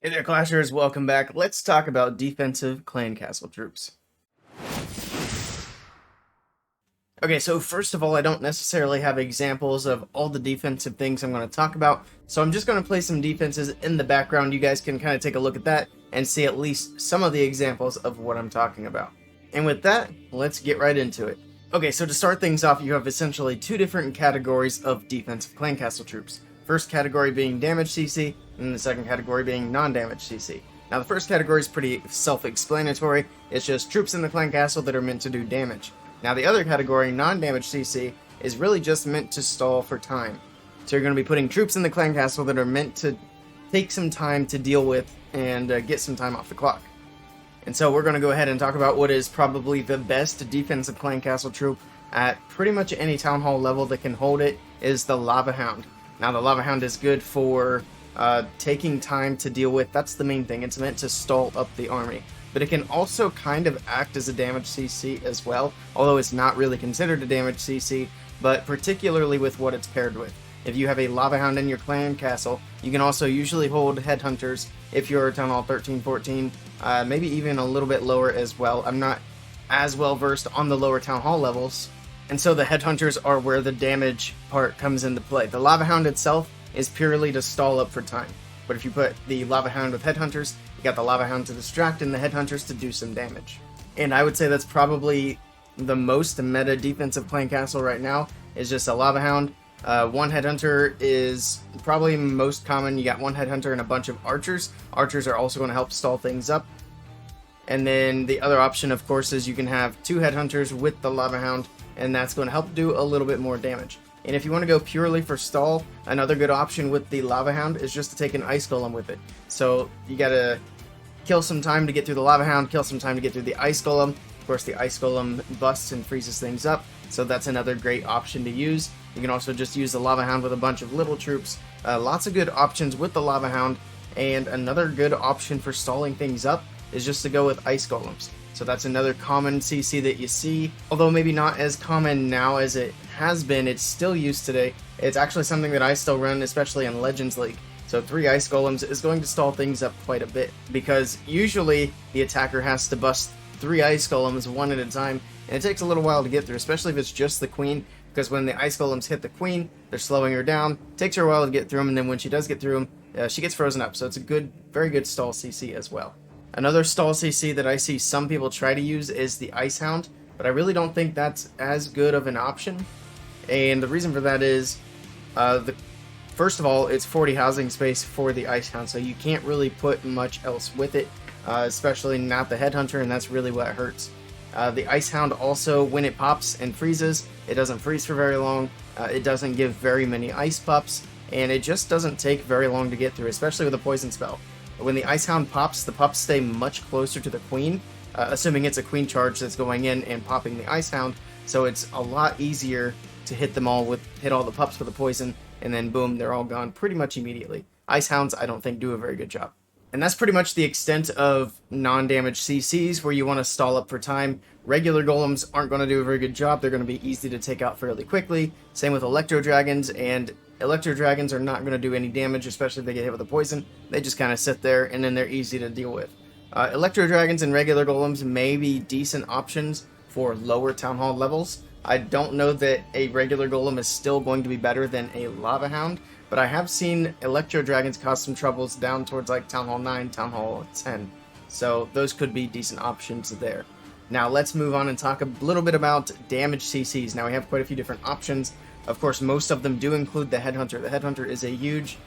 Hey there, Clashers, welcome back. Let's talk about defensive clan castle troops. Okay, so first of all, I don't necessarily have examples of all the defensive things I'm going to talk about, so I'm just going to play some defenses in the background. You guys can kind of take a look at that and see at least some of the examples of what I'm talking about. And with that, let's get right into it. Okay, so to start things off, you have essentially two different categories of defensive clan castle troops. First category being damage CC, and the second category being non-damage CC. Now the first category is pretty self-explanatory. It's just troops in the clan castle that are meant to do damage. Now the other category, non-damage CC, is really just meant to stall for time. So you're going to be putting troops in the clan castle that are meant to take some time to deal with and get some time off the clock. And so we're going to go ahead and talk about what is probably the best defensive clan castle troop at pretty much any town hall level that can hold it is the Lava Hound. Now the Lava Hound is good for taking time to deal with. That's the main thing. It's meant to stall up the army. But it can also kind of act as a damage CC as well, although it's not really considered a damage CC, but particularly with what it's paired with. If you have a Lava Hound in your clan castle, you can also usually hold Headhunters if you're Town Hall 13, 14, maybe even a little bit lower as well. I'm not as well versed on the lower Town Hall levels, and so the Headhunters are where the damage part comes into play. The Lava Hound itself is purely to stall up for time, but if you put the Lava Hound with Headhunters, you got the Lava Hound to distract and the Headhunters to do some damage. And I would say that's probably the most meta defensive clan castle right now, is just a Lava Hound. One Headhunter is probably most common. You got one Headhunter and a bunch of Archers. Archers are also going to help stall things up. And then the other option, of course, is you can have two Headhunters with the Lava Hound, and that's going to help do a little bit more damage. And if you want to go purely for stall, another good option with the Lava Hound is just to take an Ice Golem with it. So you gotta kill some time to get through the Lava Hound, kill some time to get through the Ice Golem. Of course, the Ice Golem busts and freezes things up, so that's another great option to use. You can also just use the Lava Hound with a bunch of little troops. Lots of good options with the Lava Hound, and another good option for stalling things up is just to go with Ice Golems. So that's another common CC that you see, although maybe not as common now as it has been. It's still used today. It's actually something that I still run, especially in Legends League. So 3 Ice Golems is going to stall things up quite a bit, because usually the attacker has to bust 3 Ice Golems one at a time, and it takes a little while to get through, especially if it's just the Queen, because when the Ice Golems hit the Queen, they're slowing her down. It takes her a while to get through them, and then when she does get through them, she gets frozen up. So it's a good, very good stall CC as well. Another stall CC that I see some people try to use is the Ice Hound, but I really don't think that's as good of an option. And the reason for that is, first of all, it's 40 housing space for the Ice Hound, so you can't really put much else with it, especially not the Headhunter, and that's really what hurts. The Ice Hound also, when it pops and freezes, it doesn't freeze for very long, it doesn't give very many ice pups, and it just doesn't take very long to get through, especially with a poison spell. When the Ice Hound pops, the pups stay much closer to the Queen, assuming it's a Queen charge that's going in and popping the Ice Hound, so it's a lot easier to hit them all hit all the pups with a poison, and then boom, they're all gone pretty much immediately. Ice Hounds, I don't think, do a very good job. And that's pretty much the extent of non-damage CCs where you want to stall up for time. Regular golems aren't going to do a very good job. They're going to be easy to take out fairly quickly. Same with Electro Dragons, and Electro Dragons are not going to do any damage, especially if they get hit with a poison. They just kind of sit there, and then they're easy to deal with. Electro Dragons and regular golems may be decent options for lower Town Hall levels. I don't know that a regular golem is still going to be better than a Lava Hound, but I have seen Electro Dragons cause some troubles down towards like Town Hall 9, Town Hall 10. So those could be decent options there. Now let's move on and talk a little bit about damage CCs. Now we have quite a few different options. Of course, most of them do include the Headhunter. The Headhunter is a huge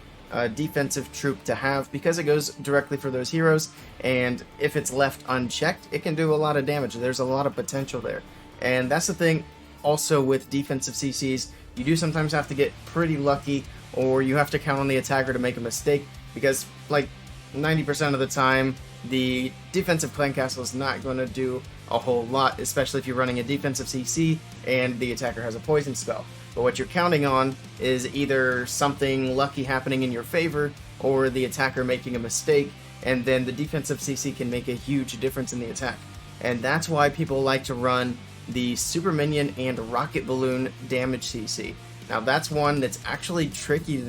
defensive troop to have because it goes directly for those heroes, and if it's left unchecked, it can do a lot of damage. There's a lot of potential there. And that's the thing also with defensive CCs. You do sometimes have to get pretty lucky, or you have to count on the attacker to make a mistake, because like 90% of the time, the defensive clan castle is not going to do a whole lot, especially if you're running a defensive CC and the attacker has a poison spell. But what you're counting on is either something lucky happening in your favor, or the attacker making a mistake, and then the defensive CC can make a huge difference in the attack. And that's why people like to run the Super Minion and Rocket Balloon damage CC. Now that's one that's actually tricky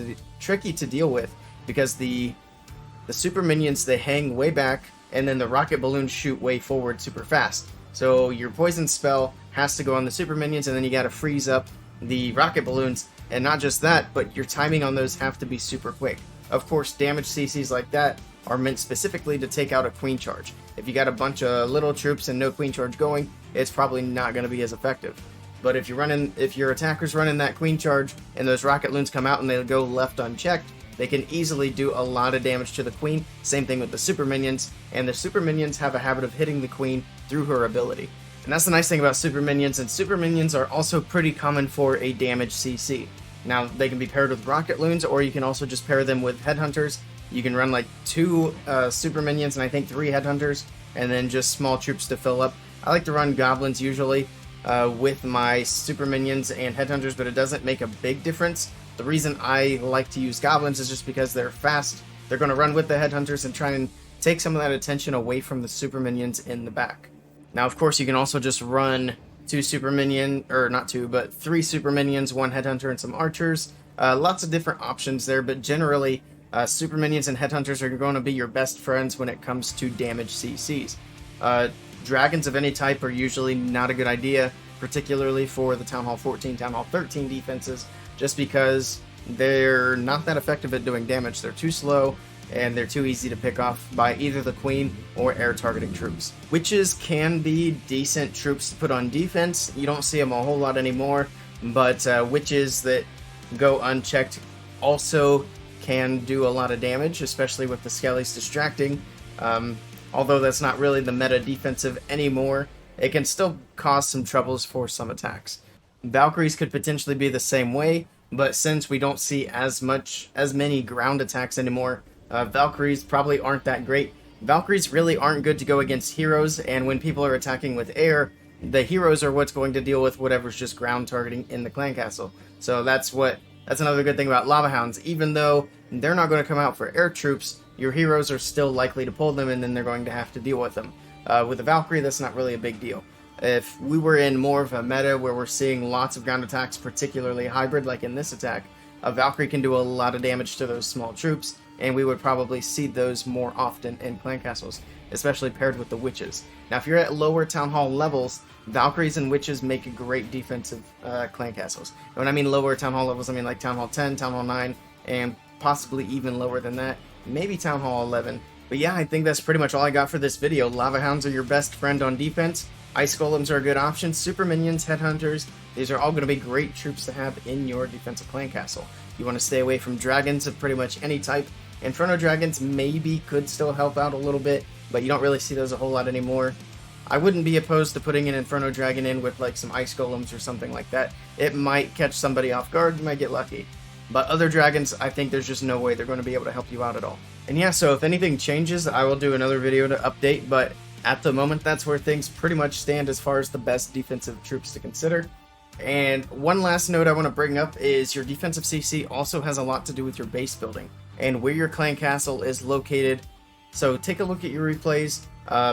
to deal with, because the the super minions, they hang way back, and then the rocket balloons shoot way forward super fast. So your poison spell has to go on the super minions, and then you gotta freeze up the rocket balloons. And not just that, but your timing on those have to be super quick. Of course, damage CCs like that are meant specifically to take out a queen charge. If you got a bunch of little troops and no queen charge going, it's probably not going to be as effective. But if your attacker's running that queen charge and those rocket loons come out and they go left unchecked, they can easily do a lot of damage to the queen. Same thing with the super minions, and the super minions have a habit of hitting the queen through her ability. And that's the nice thing about super minions, and super minions are also pretty common for a damage CC. Now, they can be paired with rocket loons, or you can also just pair them with headhunters. You can run like 2 super minions and I think 3 headhunters, and then just small troops to fill up. I like to run goblins usually with my super minions and headhunters, but it doesn't make a big difference. The reason I like to use goblins is just because they're fast. They're going to run with the headhunters and try and take some of that attention away from the super minions in the back. Now, of course, you can also just run 3 super minions, 1 headhunter, and some archers. Lots of different options there, but generally, super minions and headhunters are going to be your best friends when it comes to damage CCs. Dragons of any type are usually not a good idea, particularly for the Town Hall 14, Town Hall 13 defenses, just because they're not that effective at doing damage. They're too slow, and they're too easy to pick off by either the queen or air targeting troops. Witches can be decent troops to put on defense. You don't see them a whole lot anymore, but witches that go unchecked also can do a lot of damage, especially with the skellies distracting. Although that's not really the meta defensive anymore, it can still cause some troubles for some attacks. Valkyries could potentially be the same way, but since we don't see as many ground attacks anymore, Valkyries probably aren't that great. Valkyries really aren't good to go against heroes, and when people are attacking with air, the heroes are what's going to deal with whatever's just ground targeting in the clan castle. So that's another good thing about Lava Hounds. Even though they're not going to come out for air troops, your heroes are still likely to pull them, and then they're going to have to deal with them. With a Valkyrie, that's not really a big deal. If we were in more of a meta where we're seeing lots of ground attacks, particularly hybrid like in this attack, a Valkyrie can do a lot of damage to those small troops, and we would probably see those more often in clan castles, especially paired with the witches. Now, if you're at lower Town Hall levels, Valkyries and witches make a great defensive clan castles. And when I mean lower Town Hall levels, I mean like Town Hall 10, Town Hall 9, and possibly even lower than that, maybe Town Hall 11. But yeah, I think that's pretty much all I got for this video. Lava Hounds are your best friend on defense. Ice Golems are a good option. Super Minions, Headhunters, these are all going to be great troops to have in your defensive clan castle. You want to stay away from dragons of pretty much any type. Inferno Dragons maybe could still help out a little bit, but you don't really see those a whole lot anymore. I wouldn't be opposed to putting an Inferno Dragon in with like some Ice Golems or something like that. It might catch somebody off guard, you might get lucky. But other dragons, I think there's just no way they're going to be able to help you out at all. And yeah, so if anything changes, I will do another video to update, but at the moment, that's where things pretty much stand as far as the best defensive troops to consider. And one last note I want to bring up is your defensive CC also has a lot to do with your base building and where your clan castle is located. So take a look at your replays,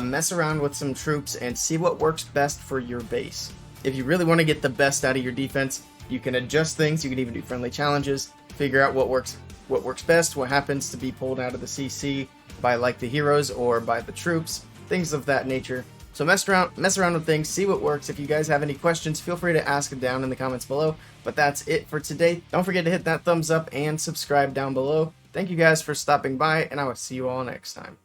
mess around with some troops, and see what works best for your base. If you really want to get the best out of your defense, you can adjust things, you can even do friendly challenges, figure out what works best, what happens to be pulled out of the CC by like the heroes or by the troops, things of that nature. So mess around with things, see what works. If you guys have any questions, feel free to ask them down in the comments below. But that's it for today. Don't forget to hit that thumbs up and subscribe down below. Thank you guys for stopping by, and I will see you all next time.